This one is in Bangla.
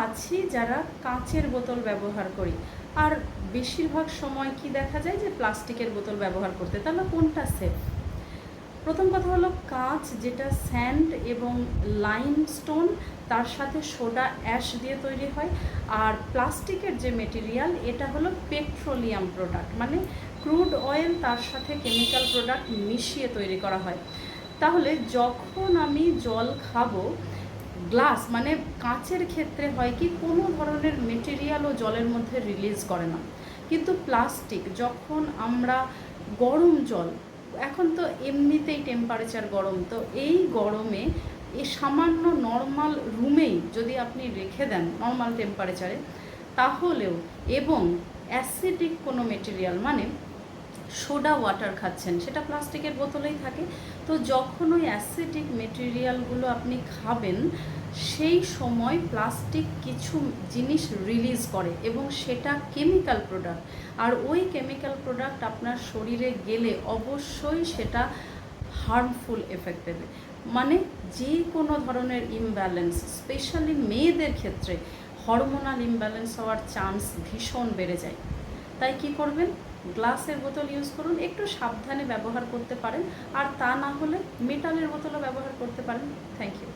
আছি যারা কাঁচের বোতল ব্যবহার করি, আর বেশিরভাগ সময় কি দেখা যায় যে প্লাস্টিকের বোতল ব্যবহার করতে। তাহলে কোনটা সেফ? প্রথম কথা হলো কাঁচ, যেটা স্যান্ড এবং লাইমস্টোন তার সাথে সোডা অ্যাশ দিয়ে তৈরি হয়। আর প্লাস্টিকের যে মেটেরিয়াল, এটা হলো পেট্রোলিয়াম প্রোডাক্ট, মানে ক্রুড অয়েল তার সাথে কেমিক্যাল প্রোডাক্ট মিশিয়ে তৈরি করা হয়। তাহলে যখন আমি জল খাবো, গ্লাস মানে কাঁচের ক্ষেত্রে হয় কি, কোনো ধরনের মেটেরিয়ালও জলের মধ্যে রিলিজ করে না। কিন্তু প্লাস্টিক, যখন আমরা গরম জল, এখন তো এমনিতেই টেম্পারেচার গরম, তো এই গরমে এই সামান্য নর্মাল রুমেই যদি আপনি রেখে দেন নর্মাল টেম্পারেচারে, তাহলেও, এবং অ্যাসিডিক কোনো মেটেরিয়াল মানে সোডা ওয়াটার খাচ্ছেন, সেটা প্লাস্টিকের বোতলেই থাকে, তো যখন ওই অ্যাসিডিক মেটেরিয়ালগুলো আপনি খাবেন, সেই সময় প্লাস্টিক কিছু জিনিস রিলিজ করে এবং সেটা কেমিক্যাল প্রোডাক্ট। আর ওই কেমিক্যাল প্রোডাক্ট আপনার শরীরে গেলে অবশ্যই সেটা হার্মফুল এফেক্ট দেবে। মানে যে কোনো ধরনের ইমব্যালেন্স, স্পেশালি মেয়েদের ক্ষেত্রে হরমোনাল ইমব্যালেন্স হওয়ার চান্স ভীষণ বেড়ে যায়। তাই কি করবেন, গ্লাসের বোতল ইউজ করুন, একটু সাবধানে ব্যবহার করতে পারেন, আর তা না হলে মেটালের বোতলও ব্যবহার করতে পারেন। Thank you.